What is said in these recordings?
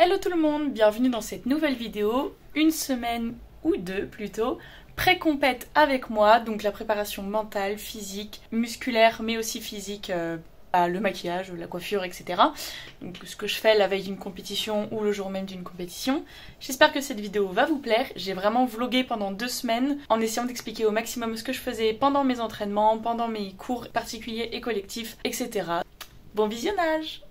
Hello tout le monde, bienvenue dans cette nouvelle vidéo, une semaine ou deux plutôt, pré-compète avec moi, donc la préparation mentale, physique, musculaire mais aussi physique, le maquillage, la coiffure, etc. Donc ce que je fais la veille d'une compétition ou le jour même d'une compétition. J'espère que cette vidéo va vous plaire, j'ai vraiment vlogué pendant 2 semaines en essayant d'expliquer au maximum ce que je faisais pendant mes entraînements, pendant mes cours particuliers et collectifs, etc. Bon visionnage!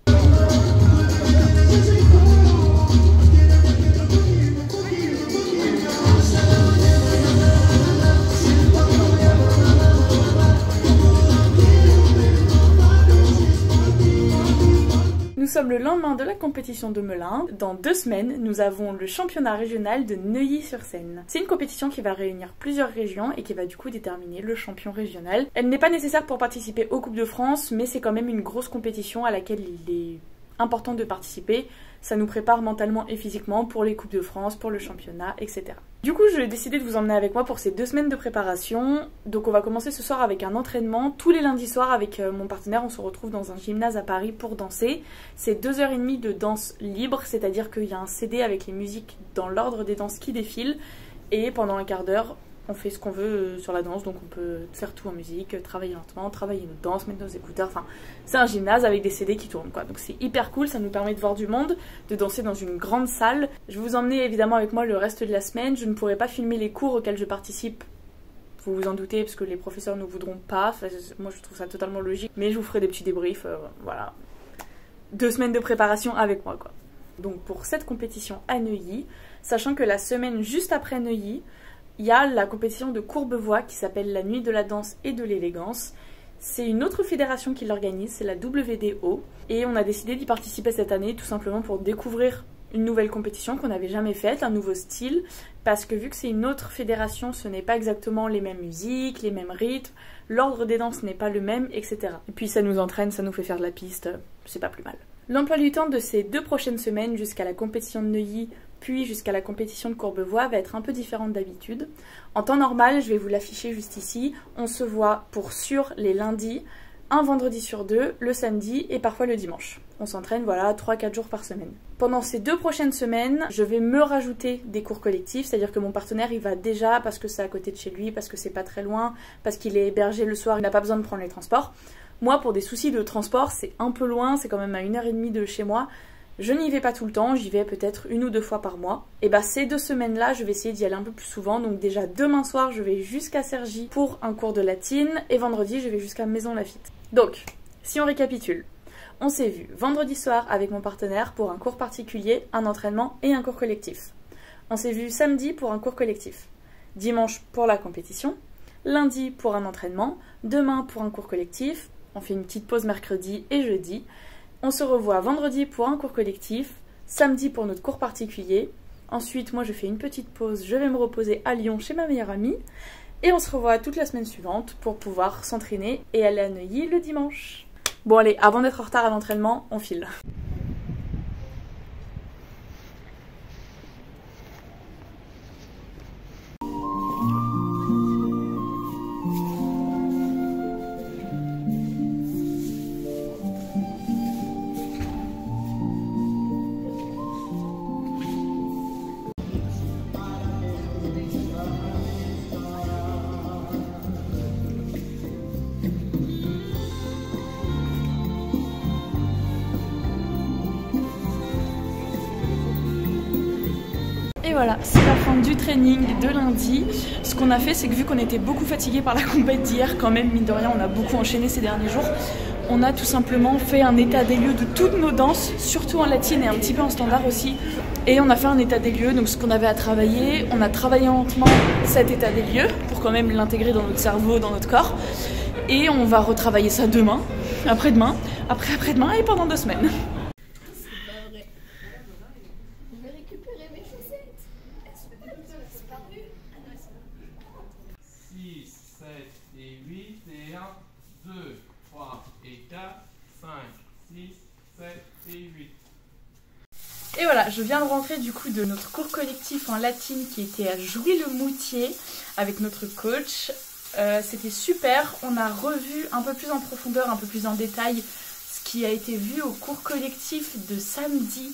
Nous sommes le lendemain de la compétition de Melun. Dans 2 semaines, nous avons le championnat régional de Neuilly-sur-Seine. C'est une compétition qui va réunir plusieurs régions et qui va du coup déterminer le champion régional. Elle n'est pas nécessaire pour participer aux Coupes de France, mais c'est quand même une grosse compétition à laquelle il est important de participer. Ça nous prépare mentalement et physiquement pour les Coupes de France, pour le championnat, etc. Du coup, j'ai décidé de vous emmener avec moi pour ces 2 semaines de préparation. Donc on va commencer ce soir avec un entraînement. Tous les lundis soirs avec mon partenaire, on se retrouve dans un gymnase à Paris pour danser. C'est 2h30 de danse libre, c'est-à-dire qu'il y a un CD avec les musiques dans l'ordre des danses qui défilent. Et pendant un quart d'heure, on fait ce qu'on veut sur la danse, donc on peut faire tout en musique, travailler lentement, travailler notre danse, mettre nos écouteurs, enfin c'est un gymnase avec des CD qui tournent quoi, donc c'est hyper cool, ça nous permet de voir du monde, de danser dans une grande salle. Je vais vous emmener évidemment avec moi le reste de la semaine, je ne pourrai pas filmer les cours auxquels je participe, vous vous en doutez parce que les professeurs ne voudront pas, enfin, moi je trouve ça totalement logique, mais je vous ferai des petits débriefs, voilà. 2 semaines de préparation avec moi quoi. Donc pour cette compétition à Neuilly, sachant que la semaine juste après Neuilly, il y a la compétition de Courbevoie qui s'appelle la Nuit de la danse et de l'élégance. C'est une autre fédération qui l'organise, c'est la WDO. Et on a décidé d'y participer cette année tout simplement pour découvrir une nouvelle compétition qu'on n'avait jamais faite, un nouveau style. Parce que vu que c'est une autre fédération, ce n'est pas exactement les mêmes musiques, les mêmes rythmes, l'ordre des danses n'est pas le même, etc. Et puis ça nous entraîne, ça nous fait faire de la piste, c'est pas plus mal. L'emploi du temps de ces 2 prochaines semaines jusqu'à la compétition de Neuilly puis jusqu'à la compétition de Courbevoie va être un peu différente d'habitude. En temps normal, je vais vous l'afficher juste ici, on se voit pour sûr les lundis, un vendredi sur 2, le samedi et parfois le dimanche. On s'entraîne voilà 3-4 jours par semaine. Pendant ces 2 prochaines semaines, je vais me rajouter des cours collectifs, c'est-à-dire que mon partenaire il va déjà, parce que c'est à côté de chez lui, parce que c'est pas très loin, parce qu'il est hébergé le soir, il n'a pas besoin de prendre les transports. Moi pour des soucis de transport, c'est un peu loin, c'est quand même à 1h30 de chez moi. Je n'y vais pas tout le temps, j'y vais peut-être 1 ou 2 fois par mois. Et bah ces 2 semaines-là, je vais essayer d'y aller un peu plus souvent. Donc déjà demain soir, je vais jusqu'à Cergy pour un cours de latine. Et vendredi, je vais jusqu'à Maison Lafitte. Donc, si on récapitule, on s'est vu vendredi soir avec mon partenaire pour un cours particulier, un entraînement et un cours collectif. On s'est vu samedi pour un cours collectif. Dimanche pour la compétition. Lundi pour un entraînement. Demain pour un cours collectif. On fait une petite pause mercredi et jeudi. On se revoit vendredi pour un cours collectif, samedi pour notre cours particulier. Ensuite, moi je fais une petite pause, je vais me reposer à Lyon chez ma meilleure amie. Et on se revoit toute la semaine suivante pour pouvoir s'entraîner et aller à Neuilly le dimanche. Bon allez, avant d'être en retard à l'entraînement, on file. Et voilà, c'est la fin du training de lundi. Ce qu'on a fait, c'est que vu qu'on était beaucoup fatigué par la compète d'hier, quand même, mine de rien, on a beaucoup enchaîné ces derniers jours, on a tout simplement fait un état des lieux de toutes nos danses, surtout en latine et un petit peu en standard aussi. Et on a fait un état des lieux, donc ce qu'on avait à travailler, on a travaillé lentement cet état des lieux pour quand même l'intégrer dans notre cerveau, dans notre corps. Et on va retravailler ça demain, après-demain, après-après-demain et pendant 2 semaines. 6, 7 et 8 et 1, 2, 3 et 4, 5, 6, 7 et 8. Et voilà, je viens de rentrer du coup de notre cours collectif en latine qui était à Jouy-le-Moutier avec notre coach. C'était super, on a revu un peu plus en profondeur, un peu plus en détail ce qui a été vu au cours collectif de samedi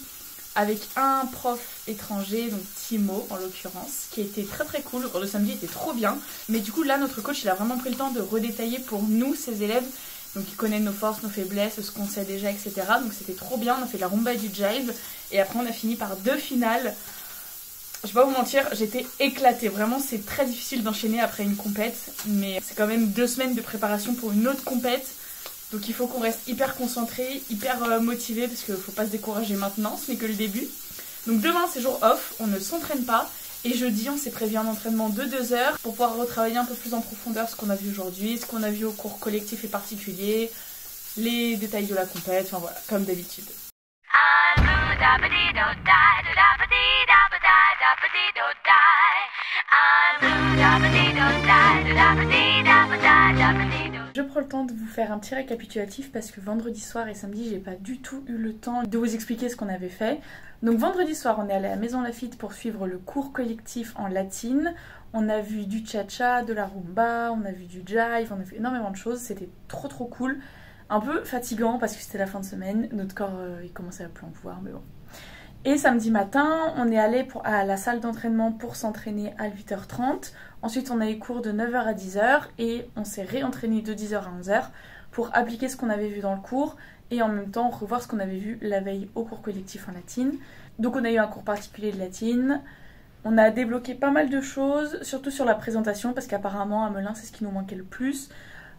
avec un prof étranger, donc Timo en l'occurrence, qui était très très cool. Le cours de samedi était trop bien. Mais du coup là notre coach il a vraiment pris le temps de redétailler pour nous, ses élèves. Donc il connaît nos forces, nos faiblesses, ce qu'on sait déjà, etc. Donc c'était trop bien, on a fait de la rumba et du jive. Et après on a fini par 2 finales. Je vais pas vous mentir, j'étais éclatée. Vraiment c'est très difficile d'enchaîner après une compète. Mais c'est quand même 2 semaines de préparation pour une autre compète. Donc il faut qu'on reste hyper concentré, hyper motivé. Parce qu'il faut pas se décourager maintenant, ce n'est que le début. Donc demain c'est jour off, on ne s'entraîne pas. Et jeudi, on s'est prévu un entraînement de 2 heures pour pouvoir retravailler un peu plus en profondeur ce qu'on a vu aujourd'hui, ce qu'on a vu au cours collectif et particulier, les détails de la compète, enfin voilà, comme d'habitude. Je prends le temps de vous faire un petit récapitulatif parce que vendredi soir et samedi, j'ai pas du tout eu le temps de vous expliquer ce qu'on avait fait. Donc vendredi soir, on est allé à la Maison Laffitte pour suivre le cours collectif en latine. On a vu du cha-cha, de la rumba, on a vu du jive, on a vu énormément de choses. C'était trop trop cool. Un peu fatigant parce que c'était la fin de semaine. Notre corps, il commençait à plus en pouvoir, mais bon. Et samedi matin, on est allé à la salle d'entraînement pour s'entraîner à 8h30. Ensuite, on a eu cours de 9h à 10h et on s'est réentraîné de 10h à 11h pour appliquer ce qu'on avait vu dans le cours et en même temps revoir ce qu'on avait vu la veille au cours collectif en latine. Donc on a eu un cours particulier de latine. On a débloqué pas mal de choses, surtout sur la présentation parce qu'apparemment à Melun, c'est ce qui nous manquait le plus.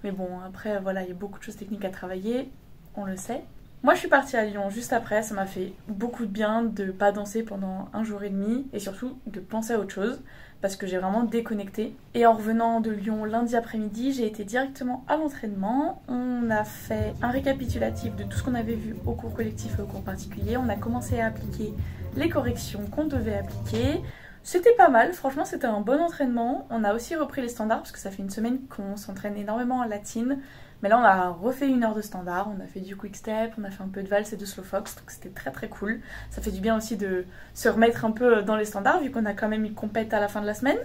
Mais bon, après, voilà, il y a beaucoup de choses techniques à travailler, on le sait. Moi, je suis partie à Lyon juste après, ça m'a fait beaucoup de bien de pas danser pendant 1 jour et demi et surtout de penser à autre chose parce que j'ai vraiment déconnecté. Et en revenant de Lyon lundi après-midi, j'ai été directement à l'entraînement. On a fait un récapitulatif de tout ce qu'on avait vu au cours collectif et au cours particulier. On a commencé à appliquer les corrections qu'on devait appliquer. C'était pas mal, franchement c'était un bon entraînement. On a aussi repris les standards parce que ça fait une semaine qu'on s'entraîne énormément en latine. Mais là on a refait 1 heure de standard, on a fait du quick step, on a fait un peu de valse et de slow fox, donc c'était très très cool. Ça fait du bien aussi de se remettre un peu dans les standards vu qu'on a quand même une compète à la fin de la semaine.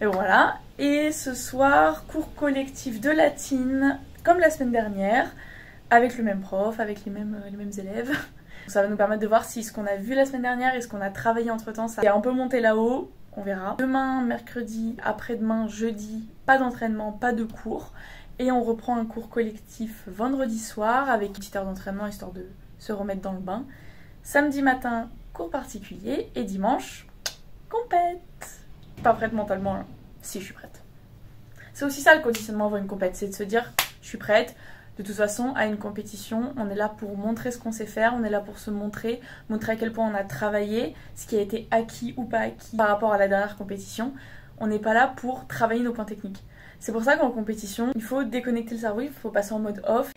Et voilà. Et ce soir, cours collectif de latine, comme la semaine dernière, avec le même prof, avec les mêmes élèves. Ça va nous permettre de voir si ce qu'on a vu la semaine dernière et ce qu'on a travaillé entre temps, ça a un peu monté là-haut, on verra. Demain, mercredi, après-demain, jeudi, pas d'entraînement, pas de cours. Et on reprend un cours collectif vendredi soir avec une petite heure d'entraînement histoire de se remettre dans le bain. Samedi matin, cours particulier et dimanche, compète. Pas prête mentalement, là. Si, je suis prête. C'est aussi ça le conditionnement avant une compète, c'est de se dire je suis prête. De toute façon, à une compétition, on est là pour montrer ce qu'on sait faire, on est là pour se montrer à quel point on a travaillé, ce qui a été acquis ou pas acquis par rapport à la dernière compétition. On n'est pas là pour travailler nos points techniques. C'est pour ça qu'en compétition, il faut déconnecter le cerveau, il faut passer en mode off.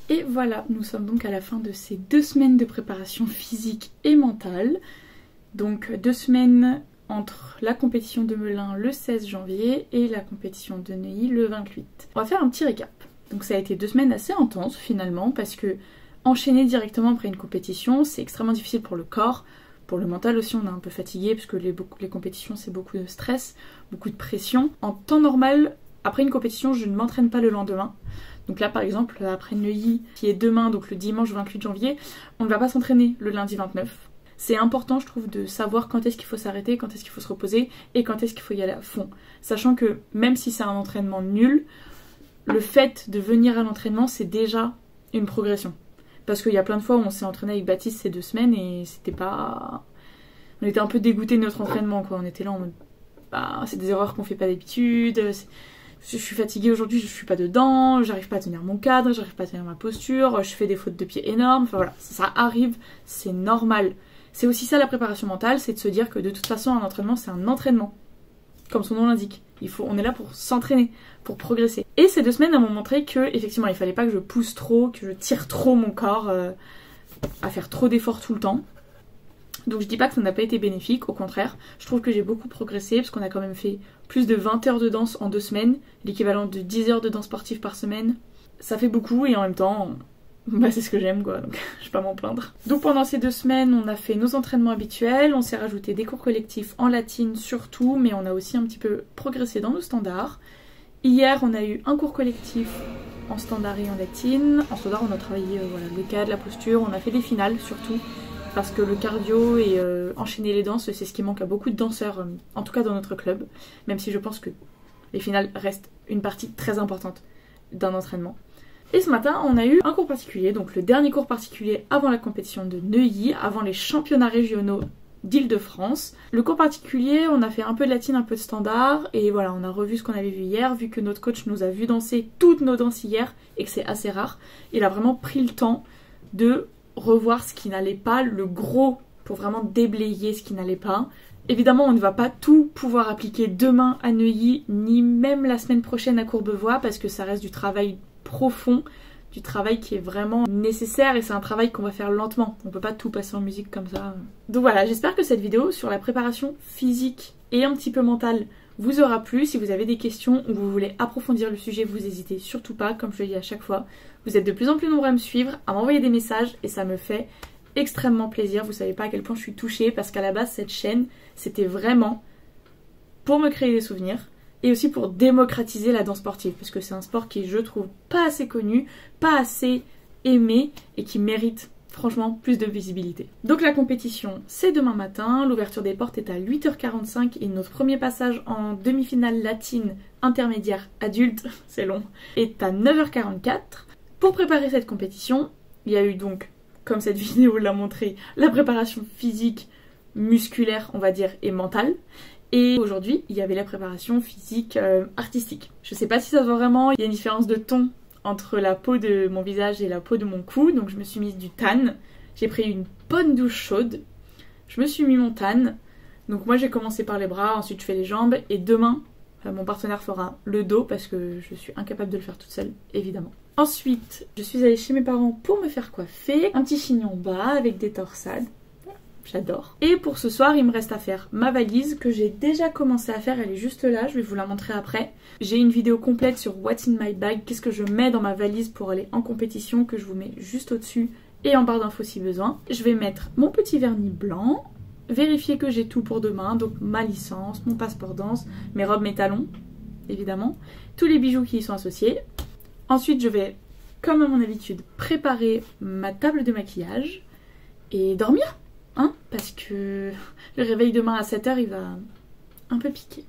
Et voilà, nous sommes donc à la fin de ces 2 semaines de préparation physique et mentale. Donc 2 semaines entre la compétition de Melun le 16 janvier et la compétition de Neuilly le 28. On va faire un petit récap. Donc ça a été 2 semaines assez intenses finalement parce que enchaîner directement après une compétition, c'est extrêmement difficile pour le corps. Pour le mental aussi, on est un peu fatigué parce que les compétitions, c'est beaucoup de stress, beaucoup de pression. En temps normal, après une compétition, je ne m'entraîne pas le lendemain. Donc là, par exemple, après Neuilly, qui est demain, donc le dimanche 28 janvier, on ne va pas s'entraîner le lundi 29. C'est important, je trouve, de savoir quand est-ce qu'il faut s'arrêter, quand est-ce qu'il faut se reposer et quand est-ce qu'il faut y aller à fond. Sachant que même si c'est un entraînement nul, le fait de venir à l'entraînement, c'est déjà une progression. Parce qu'il y a plein de fois où on s'est entraîné avec Baptiste ces 2 semaines et c'était pas... On était un peu dégoûtés de notre entraînement, quoi. On était là en mode... Bah, c'est des erreurs qu'on fait pas d'habitude. Je suis fatiguée aujourd'hui, je suis pas dedans, j'arrive pas à tenir mon cadre, j'arrive pas à tenir ma posture, je fais des fautes de pied énormes. Enfin voilà, ça arrive, c'est normal. C'est aussi ça la préparation mentale, c'est de se dire que de toute façon un entraînement c'est un entraînement. Comme son nom l'indique. On est là pour s'entraîner, pour progresser. Et ces 2 semaines m'ont montré que effectivement il fallait pas que je pousse trop, que je tire trop mon corps à faire trop d'efforts tout le temps. Donc je dis pas que ça n'a pas été bénéfique, au contraire, je trouve que j'ai beaucoup progressé parce qu'on a quand même fait plus de 20 heures de danse en 2 semaines, l'équivalent de 10 heures de danse sportive par semaine. Ça fait beaucoup et en même temps, bah c'est ce que j'aime quoi, donc je vais pas m'en plaindre. Donc pendant ces 2 semaines, on a fait nos entraînements habituels, on s'est rajouté des cours collectifs en latine surtout, mais on a aussi un petit peu progressé dans nos standards. Hier, on a eu un cours collectif en standard et en latine. En standard, on a travaillé voilà, le cadre, la posture, on a fait des finales surtout. Parce que le cardio et enchaîner les danses, c'est ce qui manque à beaucoup de danseurs, en tout cas dans notre club. Même si je pense que les finales restent une partie très importante d'un entraînement. Et ce matin, on a eu un cours particulier, donc le dernier cours particulier avant la compétition de Neuilly, avant les championnats régionaux d'Île-de-France. Le cours particulier, on a fait un peu de latine, un peu de standard, et voilà, on a revu ce qu'on avait vu hier, vu que notre coach nous a vu danser toutes nos danses hier, et que c'est assez rare. Il a vraiment pris le temps de revoir ce qui n'allait pas, le gros, pour vraiment déblayer ce qui n'allait pas. Évidemment, on ne va pas tout pouvoir appliquer demain à Neuilly, ni même la semaine prochaine à Courbevoie, parce que ça reste du travail profond, du travail qui est vraiment nécessaire et c'est un travail qu'on va faire lentement. On peut pas tout passer en musique comme ça. Donc voilà, j'espère que cette vidéo sur la préparation physique et un petit peu mentale vous aura plu. Si vous avez des questions ou vous voulez approfondir le sujet, vous n'hésitez surtout pas, comme je le dis à chaque fois. Vous êtes de plus en plus nombreux à me suivre, à m'envoyer des messages et ça me fait extrêmement plaisir. Vous savez pas à quel point je suis touchée parce qu'à la base, cette chaîne, c'était vraiment pour me créer des souvenirs. Et aussi pour démocratiser la danse sportive, parce que c'est un sport qui, je trouve, pas assez connu, pas assez aimé, et qui mérite, franchement, plus de visibilité. Donc la compétition, c'est demain matin, l'ouverture des portes est à 8h45, et notre premier passage en demi-finale latine intermédiaire adulte, c'est long, est à 9h44. Pour préparer cette compétition, il y a eu donc, comme cette vidéo l'a montré, la préparation physique, musculaire, on va dire, et mentale. Et aujourd'hui, il y avait la préparation physique artistique. Je sais pas si ça se voit vraiment, il y a une différence de ton entre la peau de mon visage et la peau de mon cou. Donc je me suis mise du tan. J'ai pris une bonne douche chaude. Je me suis mis mon tan. Donc moi j'ai commencé par les bras, ensuite je fais les jambes. Et demain, mon partenaire fera le dos parce que je suis incapable de le faire toute seule, évidemment. Ensuite, je suis allée chez mes parents pour me faire coiffer. Un petit chignon bas avec des torsades. J'adore. Et pour ce soir, il me reste à faire ma valise que j'ai déjà commencé à faire. Elle est juste là, je vais vous la montrer après. J'ai une vidéo complète sur What's in my bag, qu'est-ce que je mets dans ma valise pour aller en compétition, que je vous mets juste au-dessus et en barre d'infos si besoin. Je vais mettre mon petit vernis blanc, vérifier que j'ai tout pour demain, donc ma licence, mon passeport danse, mes robes, mes talons, évidemment, tous les bijoux qui y sont associés. Ensuite, je vais, comme à mon habitude, préparer ma table de maquillage et dormir. Hein, parce que le réveil demain à 7h il va un peu piquer.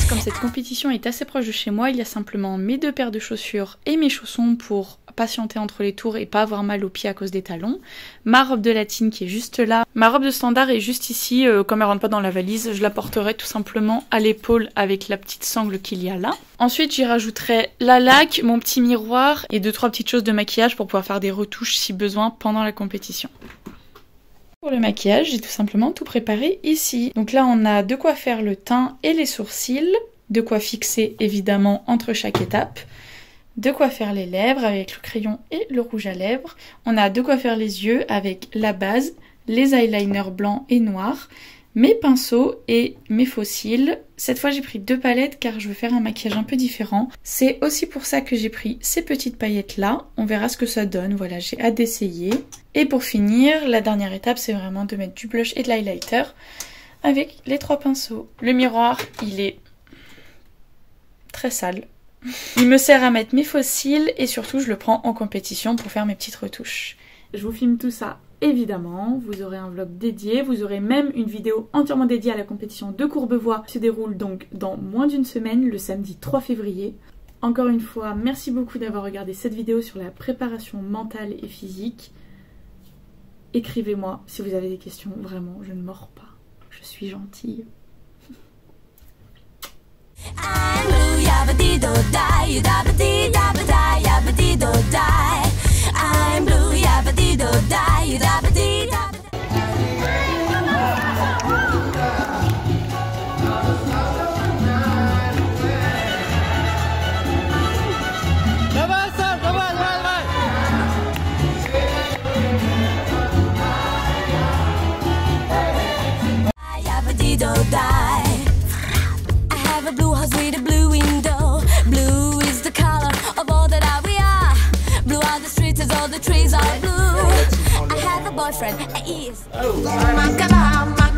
Comme cette compétition est assez proche de chez moi, il y a simplement mes 2 paires de chaussures et mes chaussons pour patienter entre les tours et pas avoir mal aux pieds à cause des talons. Ma robe de latine qui est juste là. Ma robe de standard est juste ici, comme elle rentre pas dans la valise, je la porterai tout simplement à l'épaule avec la petite sangle qu'il y a là. Ensuite j'y rajouterai la laque, mon petit miroir et 2-3 petites choses de maquillage pour pouvoir faire des retouches si besoin pendant la compétition. Pour le maquillage, j'ai tout simplement tout préparé ici. Donc là, on a de quoi faire le teint et les sourcils, de quoi fixer évidemment entre chaque étape, de quoi faire les lèvres avec le crayon et le rouge à lèvres. On a de quoi faire les yeux avec la base, les eyeliners blancs et noirs, mes pinceaux et mes faux cils. Cette fois, j'ai pris 2 palettes car je veux faire un maquillage un peu différent. C'est aussi pour ça que j'ai pris ces petites paillettes là. On verra ce que ça donne. Voilà, j'ai hâte d'essayer. Et pour finir, la dernière étape, c'est vraiment de mettre du blush et de l'highlighter avec les 3 pinceaux. Le miroir, il est très sale. Il me sert à mettre mes faux cils et surtout, je le prends en compétition pour faire mes petites retouches. Je vous filme tout ça. Évidemment, vous aurez un vlog dédié, vous aurez même une vidéo entièrement dédiée à la compétition de Courbevoie qui se déroule donc dans moins d'une semaine, le samedi 3 février. Encore une fois, merci beaucoup d'avoir regardé cette vidéo sur la préparation mentale et physique. Écrivez-moi si vous avez des questions, vraiment, je ne mords pas, je suis gentille. I have a blue house with a blue window. Blue is the color of all that we are. Blue are the streets as all the trees. skies are blue. I have a boyfriend, he is. Oh,